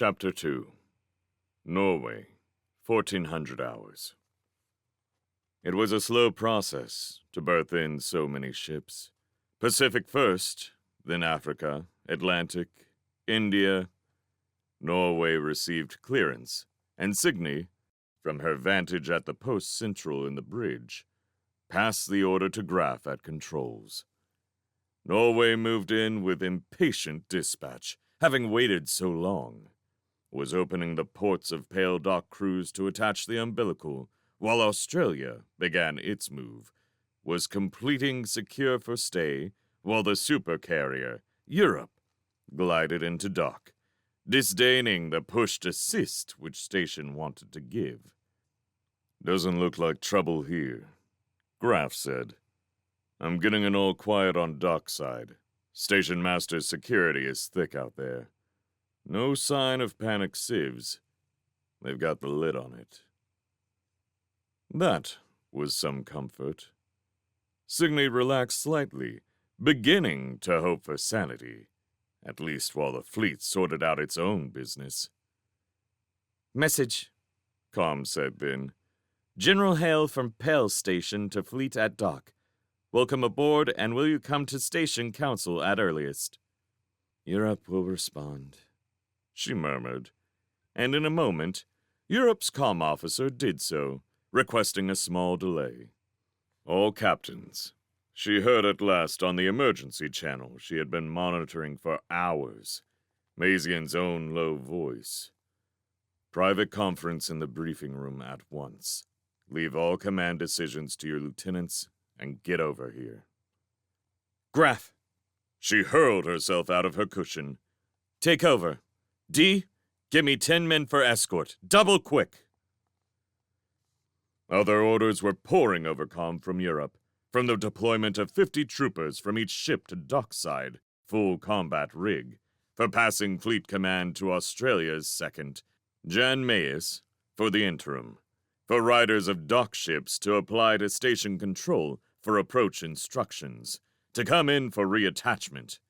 Chapter 2. Norway, 1400 hours. It was a slow process to berth in so many ships. Pacific first, then Africa, Atlantic, India. Norway received clearance, and Signy, from her vantage at the post central in the bridge, passed the order to Graf at controls. Norway moved in with impatient dispatch, having waited so long. Was opening the ports of Pale Dock crews to attach the umbilical, while Australia began its move, was completing secure for stay, while the supercarrier, Europe, glided into dock, disdaining the pushed assist which station wanted to give. "Doesn't look like trouble here," Graf said. "I'm getting an all quiet on dockside. Station master's security is thick out there. No sign of panic sieves. They've got the lid on it." That was some comfort. Signy relaxed slightly, beginning to hope for sanity, at least while the fleet sorted out its own business. "Message," Com said then. "General Hale from Pell Station to fleet at dock. Welcome aboard, and will you come to Station Council at earliest?" "Europe will respond," she murmured, and in a moment, Europe's comm officer did so, requesting a small delay. All captains, she heard at last on the emergency channel she had been monitoring for hours, Mazian's own low voice. "Private conference in the briefing room at once. Leave all command decisions to your lieutenants and get over here." "Graf!" She hurled herself out of her cushion. "Take over. D, give me 10 men for escort. Double quick!" Other orders were pouring over comm from Europe, from the deployment of 50 troopers from each ship to dockside, full combat rig, for passing fleet command to Australia's second, Jan Mayes, for the interim, for riders of dock ships to apply to station control for approach instructions, to come in for reattachment.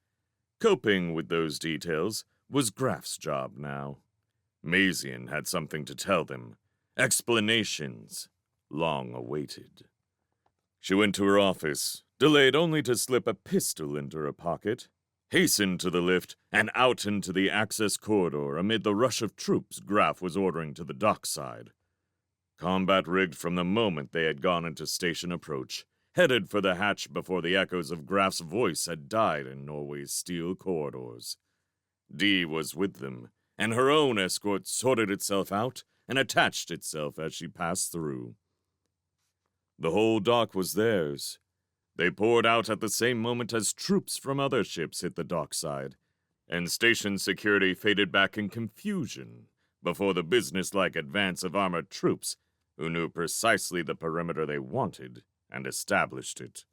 Coping with those details was Graf's job now. Mazian had something to tell them, explanations long awaited. She went to her office, delayed only to slip a pistol into her pocket, hastened to the lift, and out into the access corridor amid the rush of troops Graf was ordering to the dockside. Combat rigged from the moment they had gone into station approach, headed for the hatch before the echoes of Graf's voice had died in Norway's steel corridors. D was with them, and her own escort sorted itself out and attached itself as she passed through. The whole dock was theirs. They poured out at the same moment as troops from other ships hit the dockside, and station security faded back in confusion before the businesslike advance of armored troops who knew precisely the perimeter they wanted and established it.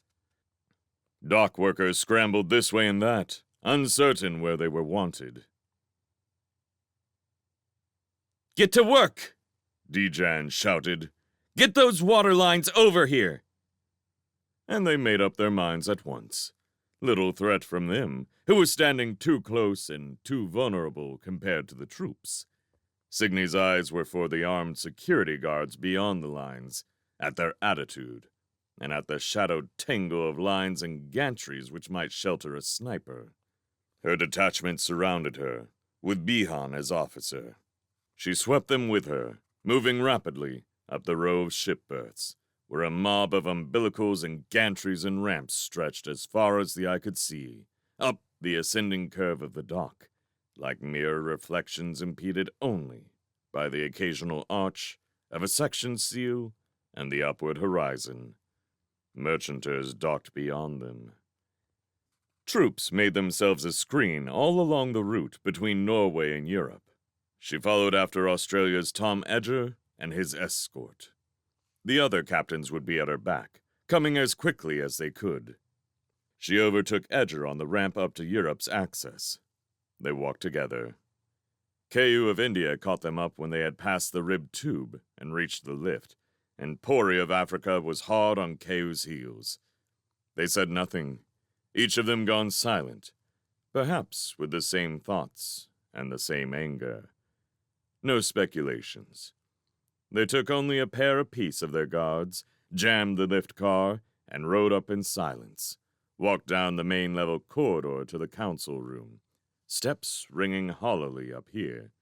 Dock workers scrambled this way and that, uncertain where they were wanted. "Get to work!" Dijan shouted. "Get those water lines over here!" And they made up their minds at once. Little threat from them, who were standing too close and too vulnerable compared to the troops. Signy's eyes were for the armed security guards beyond the lines, at their attitude, and at the shadowed tangle of lines and gantries which might shelter a sniper. Her detachment surrounded her, with Bihan as officer. She swept them with her, moving rapidly up the row of ship berths, where a mob of umbilicals and gantries and ramps stretched as far as the eye could see, up the ascending curve of the dock, like mirror reflections impeded only by the occasional arch of a section seal and the upward horizon. Merchanters docked beyond them. Troops made themselves a screen all along the route between Norway and Europe. She followed after Australia's Tom Edger and his escort. The other captains would be at her back, coming as quickly as they could. She overtook Edger on the ramp up to Europe's access. They walked together. Ku of India caught them up when they had passed the ribbed tube and reached the lift, and Pori of Africa was hard on Ku's heels. They said nothing, each of them gone silent, perhaps with the same thoughts and the same anger, No speculations. They took only a pair apiece of their guards, jammed the lift car, and rode up in silence, walked down the main level corridor to the council room, steps ringing hollowly up here,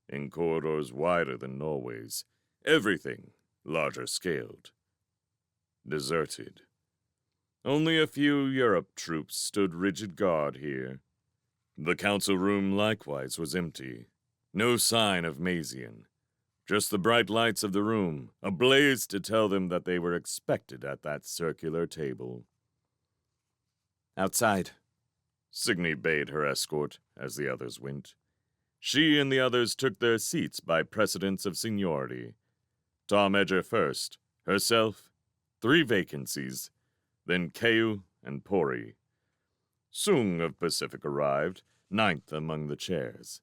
in corridors wider than Norway's, everything larger scaled. Deserted. Only a few Europe troops stood rigid guard here. The council room likewise was empty. No sign of Mazian. Just the bright lights of the room, ablaze to tell them that they were expected at that circular table. "Outside," Signy bade her escort as the others went. She and the others took their seats by precedence of seniority. Tom Edger first, herself, 3 vacancies, then Keu and Pori. Sung of Pacific arrived, 9th among the chairs.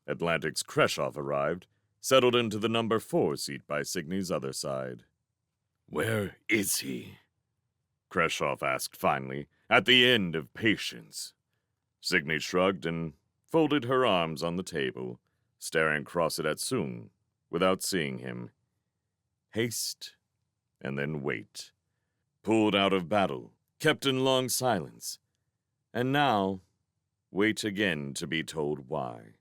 Atlantic's Kreshoff arrived, settled into the number 4 seat by Signy's other side. "Where is he?" Kreshoff asked finally, at the end of patience. Signy shrugged and folded her arms on the table, staring across it at Sung, without seeing him. Haste, and then wait. Pulled out of battle, kept in long silence, and now wait again to be told why.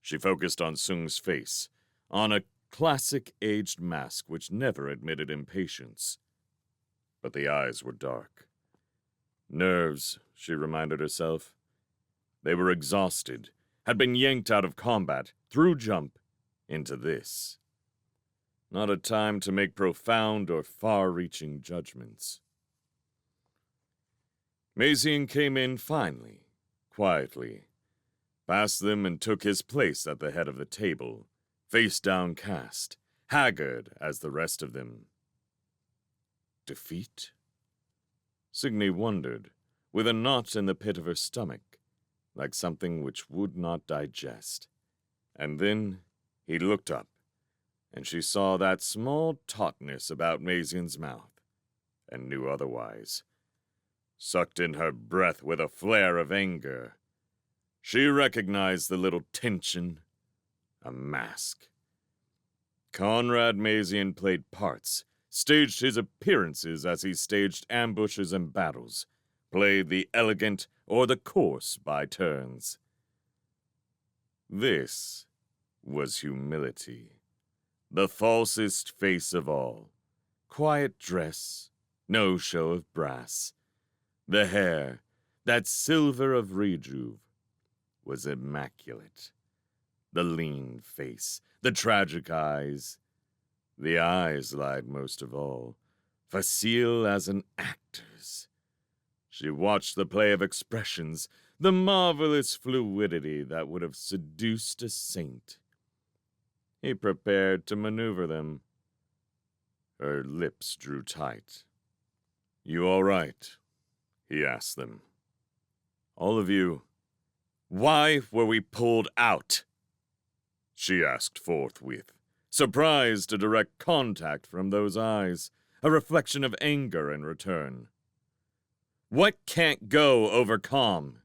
She focused on Sung's face, on a classic aged mask which never admitted impatience. But the eyes were dark. Nerves, she reminded herself. They were exhausted, had been yanked out of combat, through jump, into this. Not a time to make profound or far-reaching judgments. Mazian came in finally, quietly, past them and took his place at the head of the table, face downcast, haggard as the rest of them. Defeat? Signy wondered, with a knot in the pit of her stomach, like something which would not digest. And then he looked up, and she saw that small tautness about Mazian's mouth, and knew otherwise. Sucked in her breath with a flare of anger. She recognized the little tension. A mask. Conrad Mazian played parts, staged his appearances as he staged ambushes and battles, played the elegant or the coarse by turns. This was humility. The falsest face of all. Quiet dress, no show of brass. The hair, that silver of rejuve, was immaculate. The lean face, the tragic eyes. The eyes lied most of all, facile as an actor's. She watched the play of expressions, the marvelous fluidity that would have seduced a saint. He prepared to maneuver them. Her lips drew tight. "You all right?" he asked them. "All of you, why were we pulled out?" she asked forthwith, surprised to direct contact from those eyes, a reflection of anger in return. "What can't go over calm?"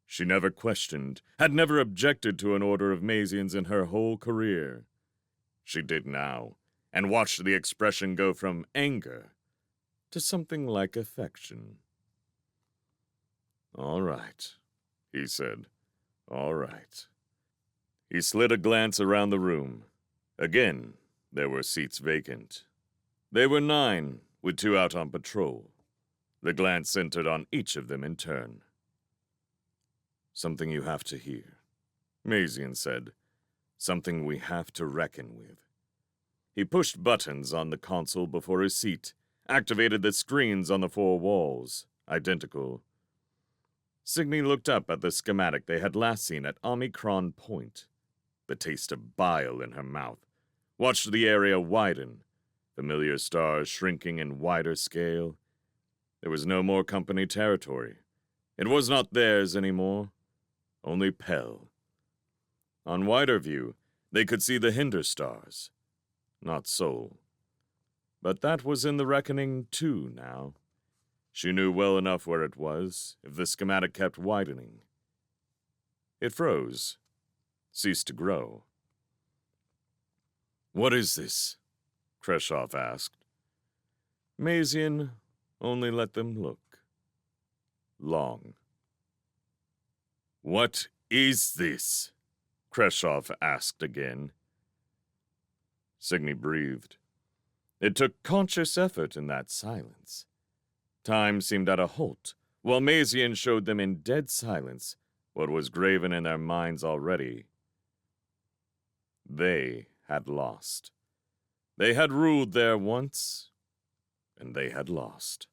She never questioned, had never objected to an order of Mazian's in her whole career. She did now, and watched the expression go from anger to something like affection. "All right," he said. "All right." He slid a glance around the room. Again, there were seats vacant. They were 9, with 2 out on patrol. The glance centered on each of them in turn. "Something you have to hear," Mazian said. "Something we have to reckon with." He pushed buttons on the console before his seat, activated the screens on the 4 walls, identical. Signy looked up at the schematic they had last seen at Omicron Point, the taste of bile in her mouth, watched the area widen, familiar stars shrinking in wider scale. There was no more company territory. It was not theirs anymore, only Pell. On wider view, they could see the Hinder stars, not Sol. But that was in the reckoning too now. She knew well enough where it was, if the schematic kept widening. It froze. ceased to grow. "What is this?" Kreshoff asked. Mazian only let them look. Long. "What is this?" Kreshoff asked again. Signy breathed. It took conscious effort in that silence. Time seemed at a halt, while Mazian showed them in dead silence what was graven in their minds already. They had lost. They had ruled there once, and they had lost.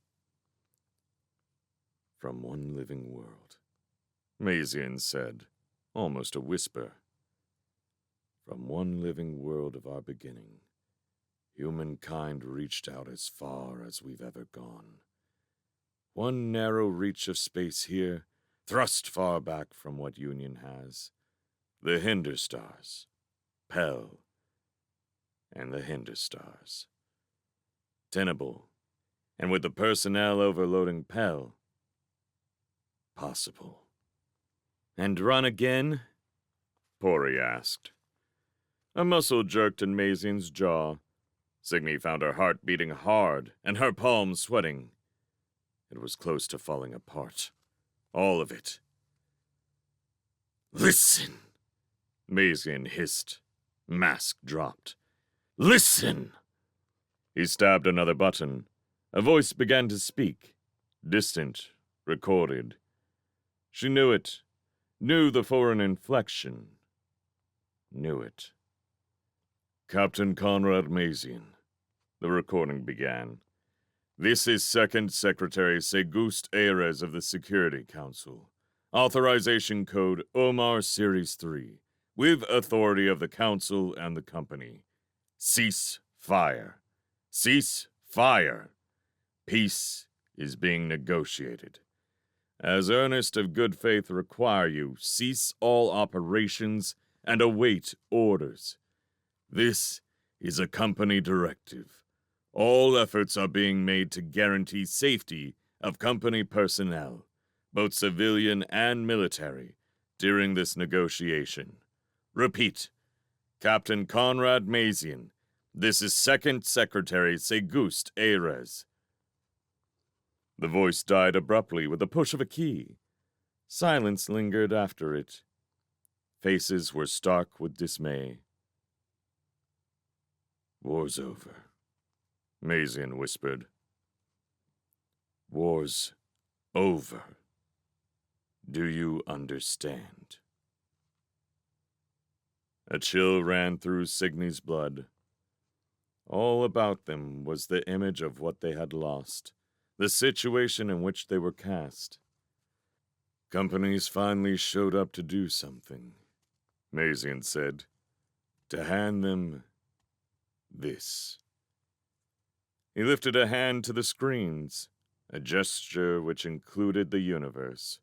"From one living world," Mazian said, almost a whisper. "From one living world of our beginning, humankind reached out as far as we've ever gone. One narrow reach of space here, thrust far back from what Union has. The Hinder Stars, Pell, and the Hinder Stars. Tenable, and with the personnel overloading Pell, possible." "And run again?" Pori asked. A muscle jerked in Mazian's jaw. Signy found her heart beating hard and her palms sweating. It was close to falling apart. All of it. "Listen!" Mazian hissed. Mask dropped. "Listen!" He stabbed another button. A voice began to speak. Distant, recorded. She knew it. Knew the foreign inflection. Knew it. "Captain Conrad Mazian," the recording began. "This is Second Secretary Segust Ares of the Security Council. Authorization code Omar Series 3, with authority of the Council and the company. Cease fire. Cease fire. Peace is being negotiated. As earnest of good faith require you, cease all operations and await orders. This is a company directive. All efforts are being made to guarantee safety of company personnel, both civilian and military, during this negotiation. Repeat, Captain Conrad Mazian, this is Second Secretary Segust Ares." The voice died abruptly with a push of a key. Silence lingered after it. Faces were stark with dismay. "War's over," Mazian whispered. "War's over. Do you understand?" A chill ran through Signy's blood. All about them was the image of what they had lost, the situation in which they were cast. "Companies finally showed up to do something," Mazian said. "To hand them this." He lifted a hand to the screens, a gesture which included the universe.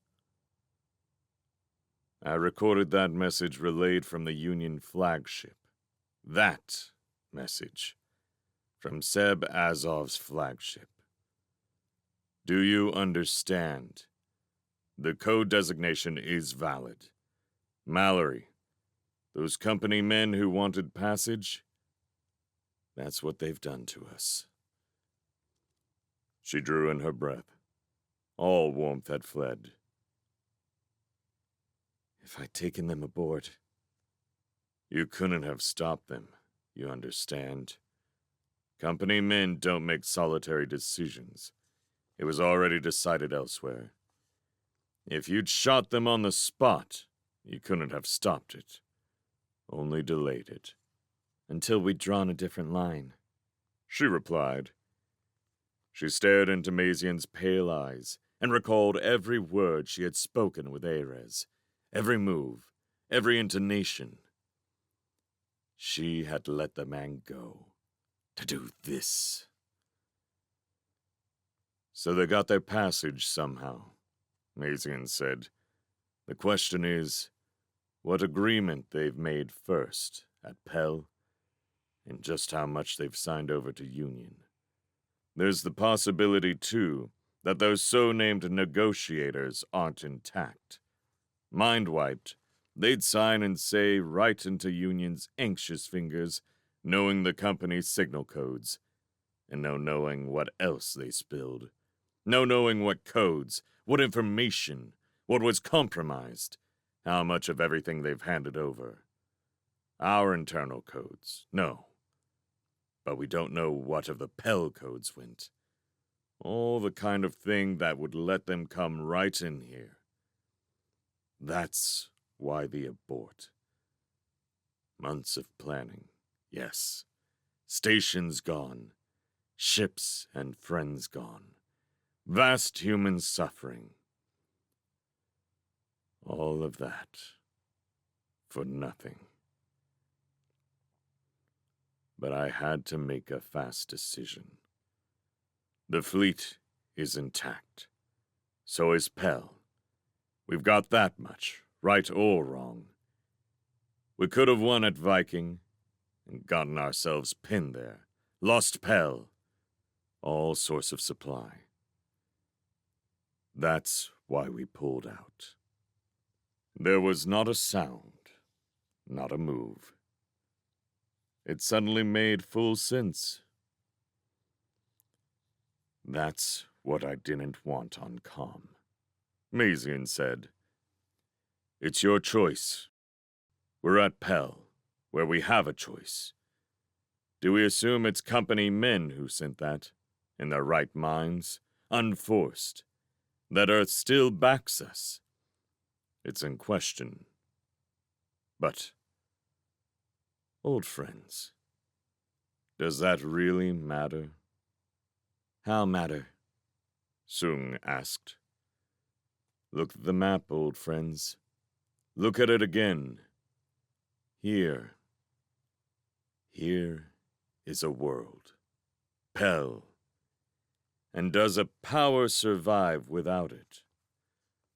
"I recorded that message relayed from the Union flagship. That message. From Seb Azov's flagship. Do you understand? The code designation is valid. Mallory, those company men who wanted passage, that's what they've done to us." She drew in her breath. All warmth had fled. "If I'd taken them aboard..." "You couldn't have stopped them, you understand? Company men don't make solitary decisions. It was already decided elsewhere. If you'd shot them on the spot, you couldn't have stopped it. Only delayed it." "Until we'd drawn a different line," she replied. She stared into Mazian's pale eyes and recalled every word she had spoken with Ares, every move, every intonation. She had let the man go to do this. "So they got their passage somehow," Mazian said. "The question is, what agreement they've made first at Pell, and just how much they've signed over to Union. There's the possibility, too, that those so-named negotiators aren't intact. Mind-wiped, They'd sign and say right into Union's anxious fingers, knowing the company's signal codes, and no knowing what else they spilled. No knowing what codes, what information, what was compromised, how much of everything they've handed over. Our internal codes, no. But we don't know what of the Pell codes went. All the kind of thing that would let them come right in here. That's why the abort. Months of planning, yes. Stations gone. Ships and friends gone. Vast human suffering. All of that for nothing. But I had to make a fast decision. The fleet is intact. So is Pell. We've got that much, right or wrong. We could have won at Viking and gotten ourselves pinned there. Lost Pell. All source of supply. That's why we pulled out. There was not a sound, not a move. It suddenly made full sense. That's what I didn't want on comm. Mazian said, "It's your choice. We're at Pell, where we have a choice. Do we assume it's company men who sent that, in their right minds, unforced, that Earth still backs us? It's in question. But, old friends, does that really matter?" "How matter?" Sung asked. "Look at the map, old friends. Look at it again. Here is a world. Pell. And does a power survive without it?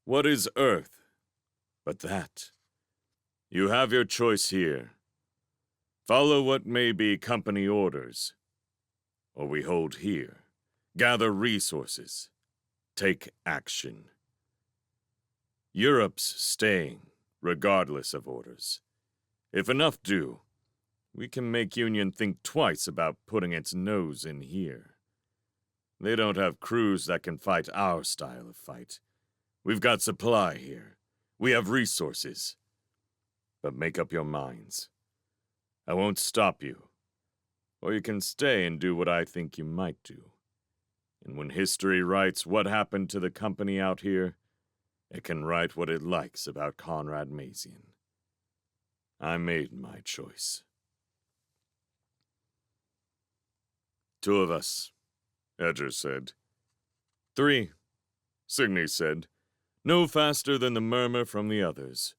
What is Earth but that? You have your choice here. Follow what may be company orders. Or we hold here, gather resources, take action. Europe's staying, regardless of orders. If enough do, we can make Union think twice about putting its nose in here. They don't have crews that can fight our style of fight. We've got supply here. We have resources. But make up your minds. I won't stop you. Or you can stay and do what I think you might do. And when history writes what happened to the company out here, it can write what it likes about Conrad Mazian. I made my choice. 2 of us, Edger said. 3, Signy said, no faster than the murmur from the others.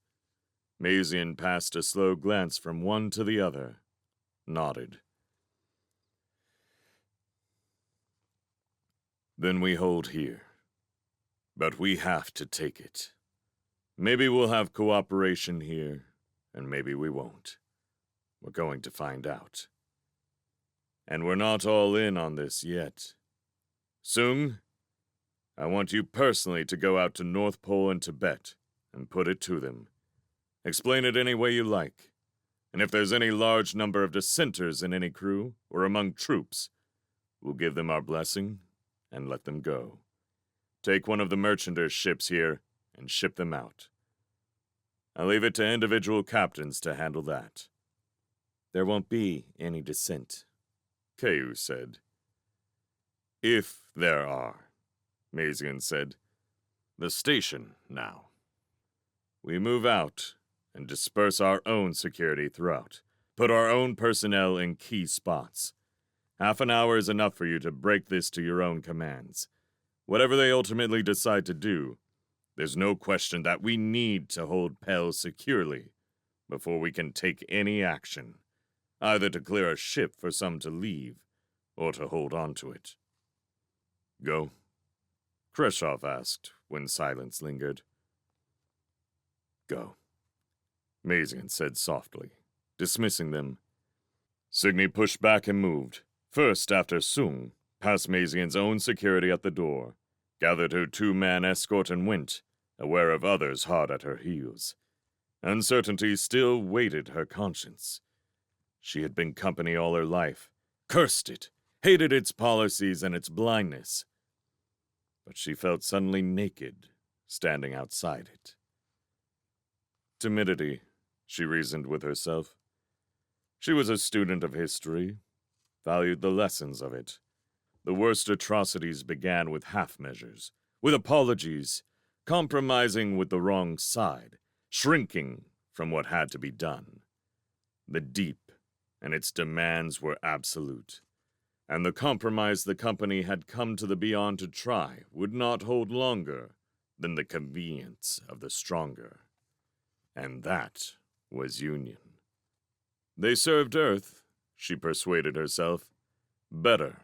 Mazian passed a slow glance from one to the other, nodded. Then we hold here. But we have to take it. Maybe we'll have cooperation here, and maybe we won't. We're going to find out. And we're not all in on this yet. Sung, I want you personally to go out to North Pole and Tibet and put it to them. Explain it any way you like. And if there's any large number of dissenters in any crew or among troops, we'll give them our blessing and let them go. Take one of the merchanters' ships here and ship them out. I'll leave it to individual captains to handle that. There won't be any dissent, Keu said. If there are, Mazian said. The station, now. We move out and disperse our own security throughout. Put our own personnel in key spots. Half an hour is enough for you to break this to your own commands. Whatever they ultimately decide to do, there's no question that we need to hold Pell securely before we can take any action, either to clear a ship for some to leave or to hold on to it. Go? Kreshov asked when silence lingered. Go, Mazian said softly, dismissing them. Signy pushed back and moved, first after Sung, past Mazian's own security at the door, gathered her 2-man escort and went, aware of others hard at her heels. Uncertainty still weighted her conscience. She had been company all her life, cursed it, hated its policies and its blindness. But she felt suddenly naked, standing outside it. Timidity, she reasoned with herself. She was a student of history, valued the lessons of it. The worst atrocities began with half measures, with apologies, compromising with the wrong side, shrinking from what had to be done. The deep and its demands were absolute, and the compromise the company had come to the beyond to try would not hold longer than the convenience of the stronger. And that was union. They served Earth, she persuaded herself, better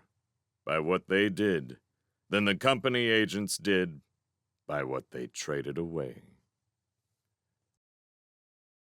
by what they did than the company agents did by what they traded away.